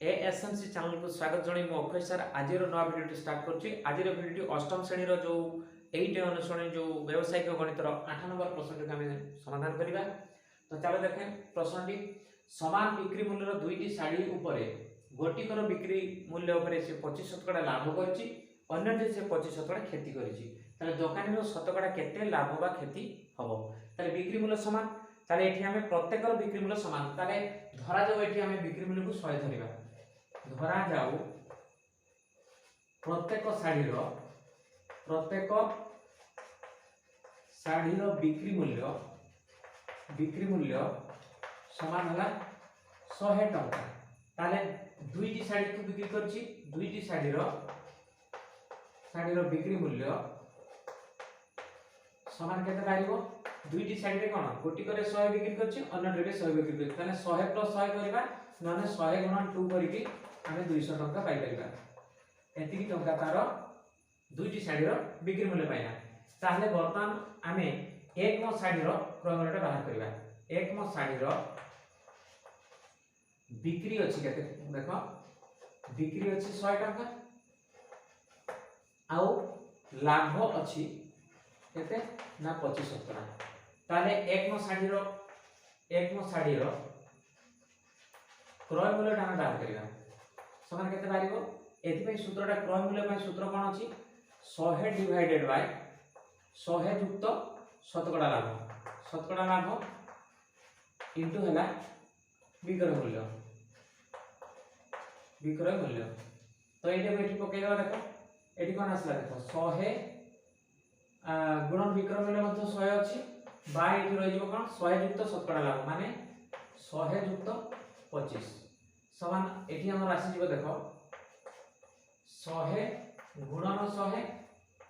एएसएमसी channel को स्वागत जणाई मु अक्षय सर आज नवा भिडियो स्टार्ट करुच्ची। आज भिडियो अष्टम श्रेणी जो 8 अनुश्रेणी जो व्यावसायिक गणितर 8 नंबर प्रश्न को आम समाधान करवा। तो चलो देखें प्रश्नटी समान बिक्री मूल्य दुईटी शाढ़ी उपरे गोटिकर बिक्री मूल्य उपरे से 25% लाभ करछि अन्यटी से 25% क्षति करछि। ताले दोकानी रो शतकड़ा केते लाभ बा क्षति हबो। ताले बिक्री मूल्य समान ताले एठी हमें प्रत्येक बिक्री मूल्य समान ताले धरा जाऊ एठी हमें बिक्री मूल्य को 100 धरिबा धरा जाऊ प्रत्येक शाढ़ीर बिक्री मूल्य समान है 100 टंका। ताले दुईटी शाढ़ी को बिक्री करछि दुईटी शाढ़ीर बिक्री मूल्य समान केते पारिबो। दुईटी शाढ़ी रे कोन गोटिकरे 100 बिक्री करछि अन्यटरे 100 बिक्री करछि ताले 100 + 100 करबा माने 100 × 2 करिकि आमे 200 टंका पाई परिबा। एतिकी टंका तार दुईटी शाढ़ीर बिक्री मूल्य पाइना। ताहले वर्तमान आमे एक म शाढ़ीर क्रय मूल्य बाहर करबा। एक म शाढ़ीर बिक्री अछि केते देखो बिक्री अछि 100 टंका आउ लाभ अछि केते ना 25%। ताले एक म शाढ़ीर क्रय मूल्य टा बाहर करबा समान केते पारिबो। एथि पय सूत्रटा क्रय मूल्य पय सूत्र कोन अछि 100 डिवाइडेड बाय 100 युक्त शतकड़ा लाभ इनटू हैला विक्रय मूल्य। तो एटे बेठी पकेगा देखो एटी कोन आसला देखो 100 गुणन विक्रय मूल्य मध्य 100 अछि बाय एटी रहि जबो कोन 100 युक्त शतकड़ा लाभ माने 100 युक्त 25 समान एटी हमर राशि जीव देखो 100 गुणन 100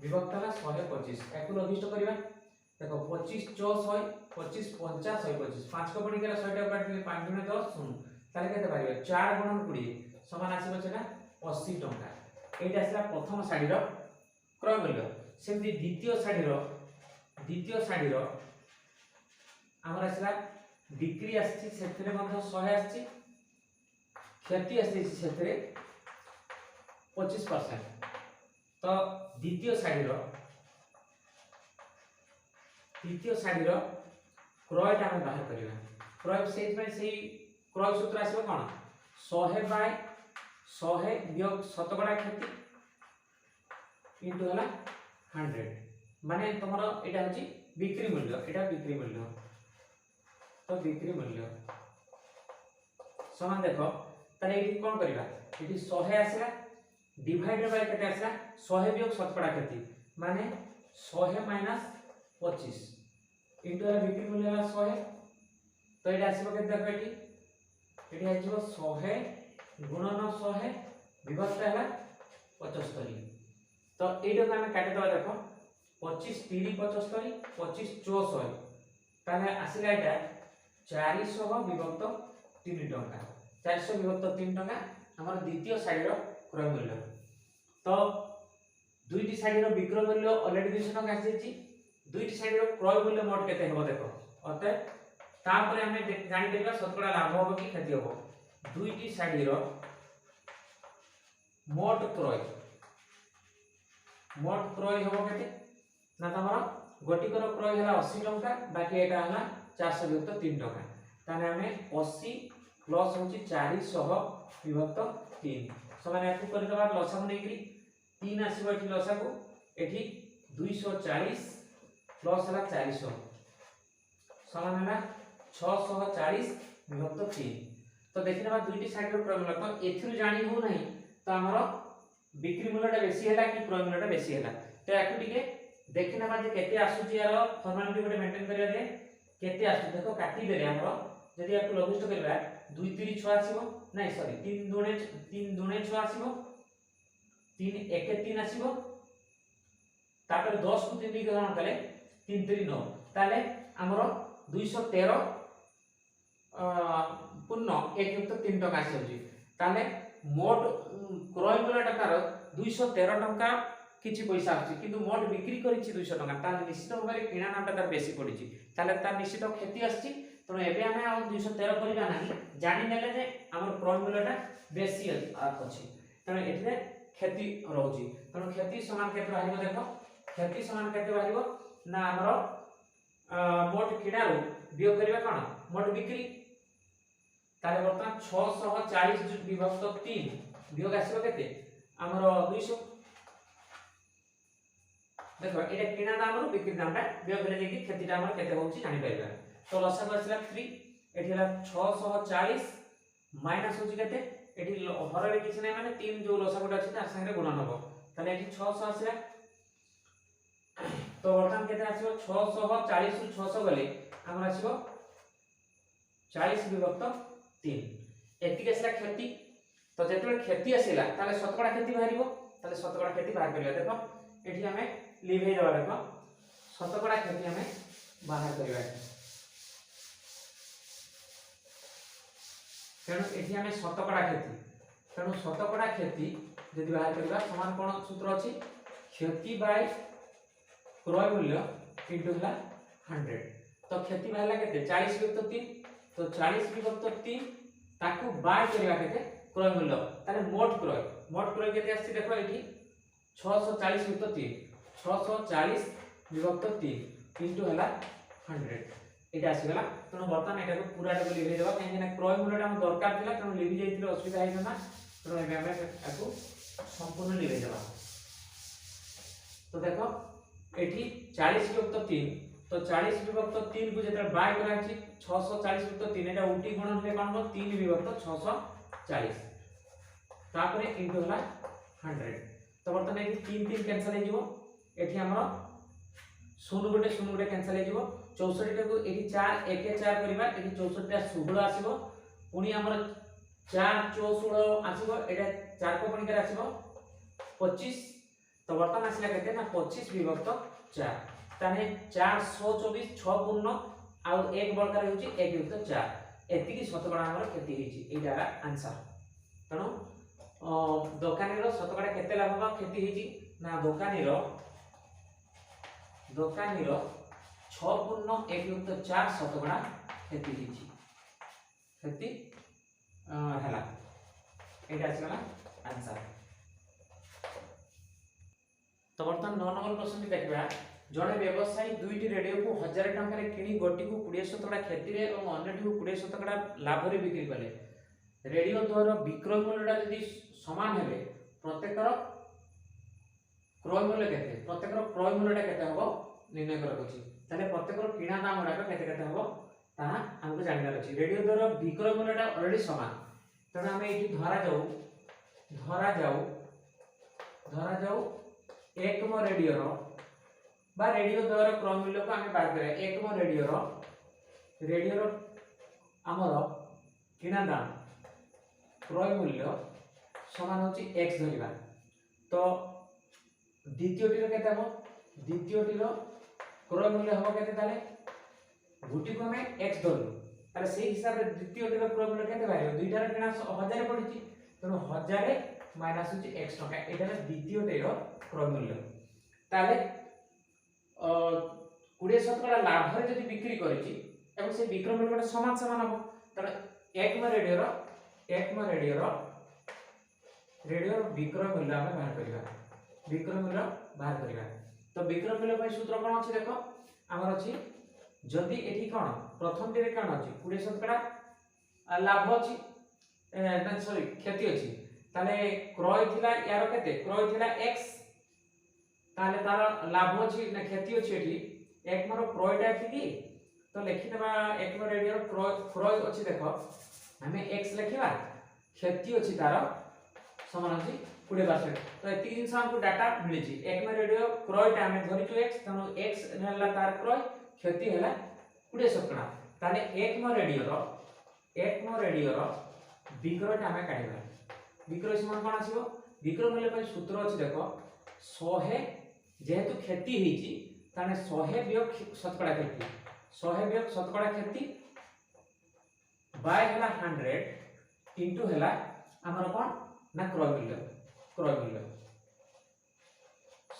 विभक्त है 125 एकु लघिष्ठ करबा देखो 25 4 100 25 50 125 5 को पड़ी गेला 100 टा काट दिले 5 गुणे 10 सुन ताले केते पारिबा 4 गुणन 20 समान आसीबो सेटा 80 टंका। एटा आसला प्रथम शाढ़ीर क्रय मूल्य। सेमति द्वितीय शाढ़ीर हमर आसला बिक्री आछि सेथिरे मध्ये 100 आछि क्षति आछि सेथिरे 25%। तो द्वितीय शाढ़ीर क्रयटा हम बाहर करबा। क्रय सेहि पय सेही क्रय सूत्र आसीबो कोन 100 बाय 100 वियोग शतकड़ा क्षति इनटू हला 100 माने तमरो एटा होची बिक्री मूल्य। एटा बिक्री मूल्य तो बिक्री मूल्य समान देखो ताले एटी कोन करबा एटी 100 आसला डिवाइडेड बाय केते आसला 100 वियोग शतकड़ा क्षति माने 100 माइनस 25 इनटू हला बिक्री मूल्य हला 100। तो एटा आसीबो केते देखो एटी आइबो 100 गुणन 100 विभक्त हला 75। तो एटा को हम काटि दबा देखो 25 3 75 25 64 ताले आसीला एटा 400 विभक्त 3 टंका 400 विभक्त 3 टंका हमर द्वितीय शाढ़ीर क्रय मूल्य। तो दुईटी शाढ़ीर विक्रय मूल्य ऑलरेडी 200 टंका आसी दुईटी शाढ़ीर क्रय मूल्य मोट केते हेबो देखो अते तापरे हमें जानि देबा शतकड़ा लाभ होबो कि क्षति होबो। दुईटी शाढ़ीर मोट क्रय होबो केते ना तमरा गोटिकर क्रय हला 80 टंका बाकी एटा हला 400 विभक्त 3 टंका ताने हमें 80 प्लस होची 400 विभक्त 3 समान याकू कर दबा लसा नेकरी 3 आसीबो एठी लसा को एठी 240 प्लस हला 400 समान हला 640 विभक्त 3। तो देखिनबा दुईटी शाढ़ीर क्रय मूल्य तो एथिरु जानि हो नाही तो हमरो बिक्री मूल्यटा बेसी हैला कि क्रय मूल्यटा बेसी हैला। तो याकू टिके देखिनबा जे केते आसुची यार फॉर्मालिटी गोटे मेंटेन करिया दे केते आसु देखो काटी देले हमरो जदि याकू लघिष्ठ करबा 2 3 6 आसीबो नाही सॉरी 3 दुणे 6 आसीबो 3 1 3 आसीबो तापर 10 को 3 के गणना कले 3 3 9 ताले हमरो 213 पूर्ण 1 युक्त 3 टका आसी ताले मोट क्रय मूल्यटा तार 213 टंका किछि पैसा आछि किंतु मोट बिक्री करिछि 200 टंका ताले निश्चित भाबरे किणा नामटा तार बेसी पडिछि ताले तार निश्चित क्षति आछि। तो एबे हमें 213 करिबा नाही जानि नेले जे हमर क्रय मूल्यटा बेसी अछि तेणु एठिले क्षति रहउची तेणु क्षति समान केते बाहिबो देखो क्षति समान केते बाहिबो ना हमरो मोट किणारो वियोग करबा कोन मोट बिक्री ताले वर्तमान 640 विभक्त 3 वियोग आसीबो केते हमरो 200 देखो एटा किणा दाम रो बिक्री दामटा वियोग करे कि क्षतिटा हमर केते होउची जानि पाइबा तो लसागु आसिला 3 एठी हला 640 माइनस होची केते एठी हररे किछ नै माने 3 जो लसागुटा अछि तार संगे गुणन हबो ताले एठी 600 आसिला तो वर्तमान केते आसीबो 640 रु 600 गले हमर आसीबो 40 विभक्त 3 एति केसला क्षति तो जेतबे क्षति आसिला ताले शतकड़ा क्षति बाहरिबो ताले शतकड़ा क्षति बाहर करिया देखो एठी हमें लिभे देबा देखो शतकड़ा क्षति हमें बाहर करिया तेणु एठी हमें शतकड़ा क्षति तेणु शतकड़ा क्षति यदि बाहर करबा समान कोन सूत्र अछि क्षति बाय क्रय मूल्य इनटू हला 100 तो क्षति बाहरला केते 40 विभक्त 3 तो 40 विभक्त 3 ताकू बाय करबा केते क्रय मूल्य ताले मोट क्रय केते आछि देखो एठी 640 विभक्त 3 640 विभक्त 3 इनटू हला 100 एटा आसी गला तनो वर्तमान एटा को पूरा टा लिखि देबा काहे ना क्रय मूल्यटा हम दरकार थिला तनो लिखि जाइतिले असुविधा हैना ना तनो एबे हम एको संपूर्ण लिखि देबा तो देखो एठी 40 विभक्त 3 तो 40 विभक्त 3 को जेता बाय करा छी 640 विभक्त 3 एटा उल्टी गुणन ले कोन हो 3 विभक्त 640 तापरे इनटू हला 100 तो वर्तमान एठी 3 कैंसिल हे जीवो एठी हमरो 0 गोटे कैंसिल हे जीवो 64 टा को एठी 4 1 4 करबा एठी 64 टा 16 आसीबो पुनी हमर 4 64 आसीबो एटा 4 को पुनी कर आसीबो 25 तो वर्तमान आसीला केते ना 25 विभक्त 4 ताने 424 6 पूर्ण आ एक बळकार होची 1 विभक्त 4 एति की शतकड़ा हमर केति हेची एटा आंसर तनो दोकानी रो शतकड़ा केते लाभ बा खेती हेची ना दोकानी रो 6 पूर्ण 1 विभक्त 4 शतकड़ा खेती हेची खेती हला एटा आसीला आंसर तो वर्तमान 9 नंबर प्रश्न देखबा जणे व्यवसायी दुईटी रेडियो को 1000 टंका रे किनी गोटी को 20 शतकड़ा खेती रे और अन्यटी को 20 शतकड़ा लाभ रे बिक्री कले रेडियो द्वारा विक्रय मूल्यटा यदि समान हेबे प्रत्येकर क्रय मूल्य केते प्रत्येकर क्रय मूल्यटा केते हबो निर्णय करक अछि ताले प्रत्येकर किना दाम गुडा केते केते हबो ता हमको जानना अछि रेडियो द्वारा विक्रय मूल्यटा ऑलरेडी समान तने हम एठी धरा जाऊ एकम रेडियो रो बा रेडियो द्वारा क्रय मूल्य को हम बात करे एकम रेडियो रो हमर किना दाम क्रय मूल्य समान होची x धरिबा तो द्वितीयटी रो केते हो द्वितीयटी रो क्रय मूल्य हो केते ताले गुटी को हमें x धरलु ताले से हिसाब रे द्वितीयटी रो क्रय मूल्य केते बाहियो दुईटा रो किना 1000 पडिची तनो 1000 माइनस होची x टका एटा रे द्वितीयटी रो क्रय मूल्य ताले 20 शतकड़ा लाभ रे जदी बिक्री करिची एवं से विक्रय मूल्य समान समान हो ताले एकम रेडियो रो विक्रय मूल्य हम बाहर करिबा विक्रय मूल्य बाहर करिबा तो विक्रय मूल्य पय सूत्र कोन अछि देखो हमर अछि जदी एठी कोन प्रथम टे कोन अछि 20 शतकड़ा लाभ अछि सॉरी क्षति अछि ताले क्रय थिला यार केते क्रय थिला x ताले तार लाभ अछि ना क्षति अछि एठी एक मरो क्रयटा अछि कि तो लिखि देबा एक मरो रेडियो क्रय अछि देखो हमें x लिखिबा क्षति अछि तार समान अछि 20% तो एति दिन हमको डाटा मिलि छी एक में रेडियो क्रयटा हमें धरि छु x तनो x नेला तार क्रय क्षति हैला 20 शतकड़ा ताले एक में रेडियो रो विक्रयटा हमें काढिबा विक्रय समान कोन आसीबो विक्रय मूल्य पय सूत्र अछि देखो 100 जेहेतु क्षति हेची ताने 100 वियोग शतकड़ा क्षति 100 वियोग शतकड़ा क्षति बाय हला 100 इनटू हला हमर कोन ना क्रय मूल्य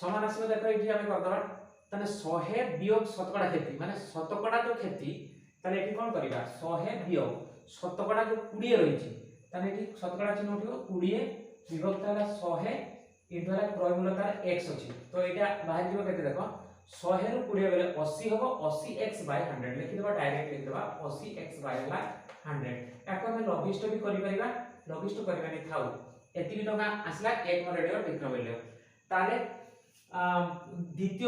समान आसीबो देखो एठी हम करदबा ताने 100 वियोग शतकड़ा क्षति माने शतकड़ा जो क्षति ताले एठी कोन करिबा 100 वियोग शतकड़ा जो 20 रहिची ताने एठी शतकड़ा चिन्ह उठिबो 20 विभक्त हला 100 इनटु हला क्रय मूल्य तार x अछि तो एटा बाहर दिबो केते देखो 100 रु 20 बेले 80 होबो 80x बाय 100 लिखि देबा डायरेक्ट लिखि देबा 80x बाय हला 100 याको हम लघिष्ठ भी करि परिबा लघिष्ठ करबानी थाउ एति टका आसला एक रेडियो विक्रय मूल्य ताले द्वितीय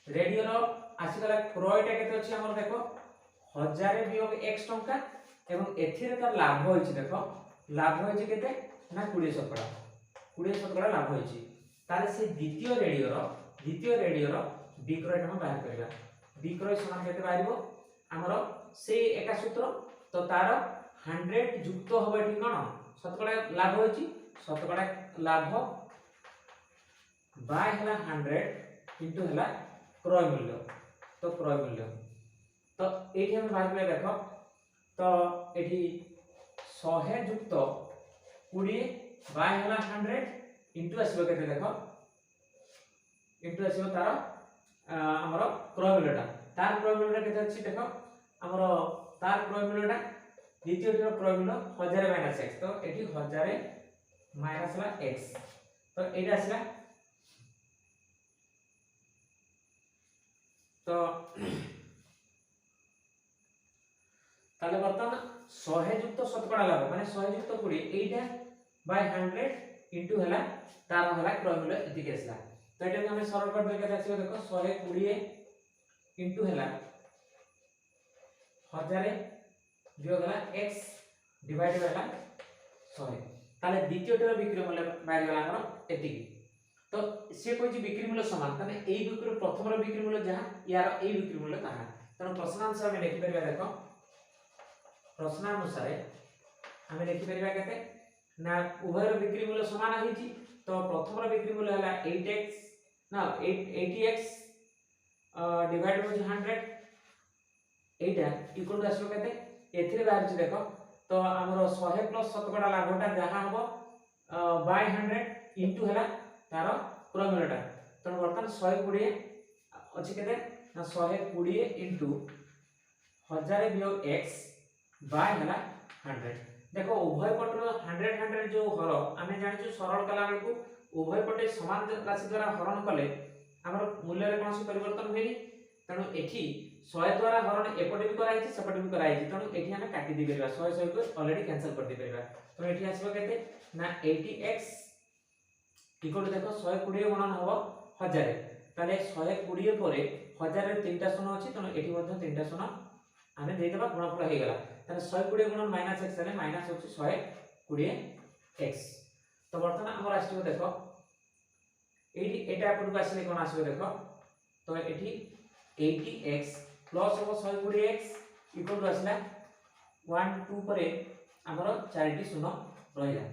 रेडियो रो आसीगला क्रयटा केते अछि हमर देखो 1000 वियोग x टंका एवं एथिरे तार लाभ होइछि देखो लाभ होइछि केते ना 20% लाभ होइछि ताले से द्वितीय रेडियो रो विक्रय हम बाहर करबा विक्रय समान केते बाहिरबो हमर से एका सूत्र तो तार 100 युक्त होबो एठी कोन शतकड़ा लाभ होइछि शतकड़ा लाभ बाय हला 100 इनटू हला क्रय मूल्य तो एठी हम बाहर करले देखो तो एठी 100 युक्त 20 बाय हला 100 इनटू आसीबो केते देखो इनटू आसीबो तार हमर क्रय मूल्यटा तार क्रय मूल्यटा केते अछि देखो हमर तार क्रय मूल्यटा द्वितीय क्रय मूल्य 1000 माइनस x तो एठी 1000 माइनस ला x तो एटा आसला तो ताले बर्तमान 100 युक्त शतकड़ा लाभ माने 100 युक्त 20 एटा बाय 100 इनटू हला तार हला क्रय मूल्य एतिके आसला तो एटा हम सरल कर देके आसीबो देखो 120 इनटू हला 1000 वियोग हला x डिवाइड बाय हला 100 ताले द्वितीय टर बिक्री मूल्य बाहर गला हमर एतिकी तो से कोइ बिक्री मूल्य समान तने एई बिक्री प्रथम रो बिक्री मूल्य जहा यार एई बिक्री मूल्य ताहा तने प्रश्न अनुसार हम लिखि परबा देखो प्रश्न अनुसार हम लिखि परबा केते ना उभय रो बिक्री मूल्य समान हिची तो प्रथम रो बिक्री मूल्य हला 8x ना 80x divide by 100 Etah equal to आसीबो केते एथिरे बाहर छि देखो तो हमरो 100 प्लस शतकड़ा लाभटा जहा हबो बाय 100 इनटू हला तार क्रय मूल्यटा तो वर्तमान 120 अछि केते ना 120 इनटू 1000 वियोग x बाय हला 100 देखो उभय पटर 100 जो हर आमे जानि छु सरल कला को उभय पटे समान राशि द्वारा हरण कले हमर मूल्य रे कोनसी परिवर्तन होइनी तनो एठी 100 द्वारा हरण एपटे भी कराई छि सेपटे भी कराई छि तनो एठी हमें काटी दे परबा 100 को ऑलरेडी कैंसिल कर दे परबा तो एठी आसीबो केते ना 80x इक्वल टू देखो 120 गुणन होबो 1000 ताले 120 परे 1000 रे तीनटा शून्य अछि तनो एठी मध्ये तीनटा शून्य आमे दे देबा गुणफल हे गेला ताले 120 गुणन माइनस x रे माइनस होछि 120x तो वर्तमान हमर आसीबो देखो एठी एटा अपन को आसीले कोन आसीबो देखो तो एठी 80x प्लस हो 120x इक्वल टू आसला 1 2 परे हमर 4टी शून्य रहिला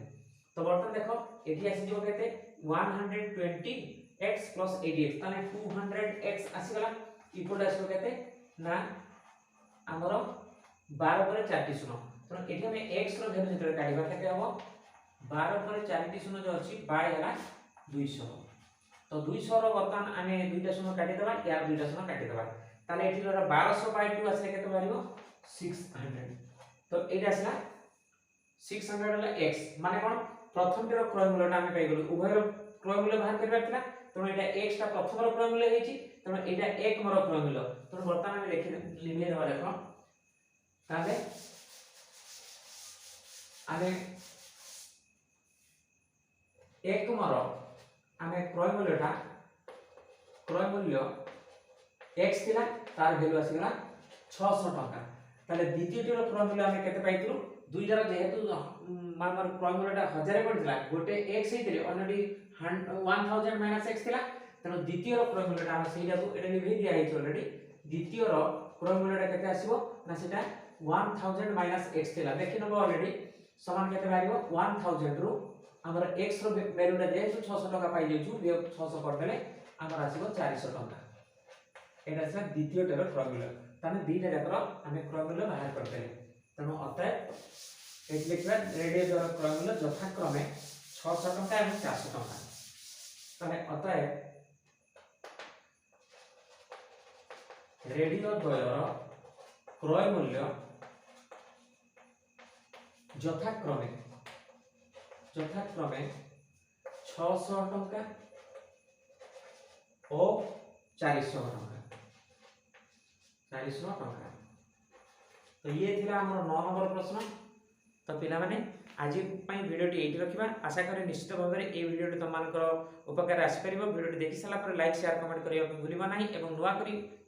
तो वर्तमान देखो एठी आसी जो केते 120x प्लस 80x ताने 200x आसी गला इक्वल टू आसीबो केते ना हमर 12 परे 4टी शून्य तो एठी हम x रो वैल्यू जेतरे काढिबा केते हबो 12 परे 4टी शून्य जो अछि बाय हला 200 तो 200 रो वर्तमान आमे दुईटा शून्य काटि देबा यार दुईटा शून्य काटि देबा ताले एठी रो 1200 बाय 2 आसे केते बारिबो 600 तो एटा आसला 600 हला x माने कोन प्रथम रो क्रय मूल्यटा आमे पाइ गेलु उभय रो क्रय मूल्य बाहर करबा थिला तो एटा x ता प्रथम रो क्रय मूल्य हेछि तो एटा 1 मोर क्रय मूल्य तो वर्तमान आमे लिखि लिखे देबा देखो ताले आमे 1 मोर आमे क्रय मूल्य x थिला तार वैल्यू आसीगला 600 टका ताले द्वितीय रो क्रय मूल्य आमे केते पाइतिलु दुईटार जेहेतु मानर क्रय मूल्यटा 1000 पड़ितला गोटे x हेतिले ऑलरेडी 1000 माइनस x थिला तनो द्वितीय रो क्रय मूल्यटा हम सेइटा को एटा लिखि दिया हेछि ऑलरेडी द्वितीय रो क्रय मूल्यटा केते आसीबो ना सेटा 1000 माइनस x थिला देखि नबो ऑलरेडी समान केते बारिबो 1000 रो हमर x रो वैल्यूटा जेहेतु 600 टका पाइ जेछु 600 कर देले हमर आसीबो 400 टका एटा से द्वितीय रो क्रय मूल्य ताने दुईटा जाकर हमें क्रय मूल्य बाहर कर देले तनो अतः एट लिखबा रेडियो द्वारा क्रय मूल्य यथाक्रमे 600 टका एवं 400 टका ताने अतः रेडियो द्वयर क्रय मूल्य यथाक्रमे 600 टंका और 400 टंका तो ये थिला हमर 9 नंबर प्रश्न। तो पिला माने आज भिडियोटी ये रखा आशा करें निश्चित भाव में ये भिडियोटी तुम उपकार आसपर भिडियोटी देखी सारा लाइक शेयर कमेंट करने को भूल ना और नुआ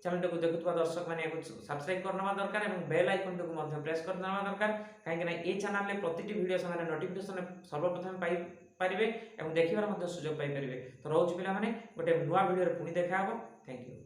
चैनल को देखुवा दर्शक मैंने सब्सक्राइब करना दरकार और बेल आइकन को प्रेस करना दरकार कहीं ये चैनल में प्रति वीडियो से नोटिफिकेशन सर्वप्रथम पाई पारे और देखिबार सुजोग पाई पारे। तो रोज पिला माने गोटे नुआ वीडियो पुणी देखा। Thank you.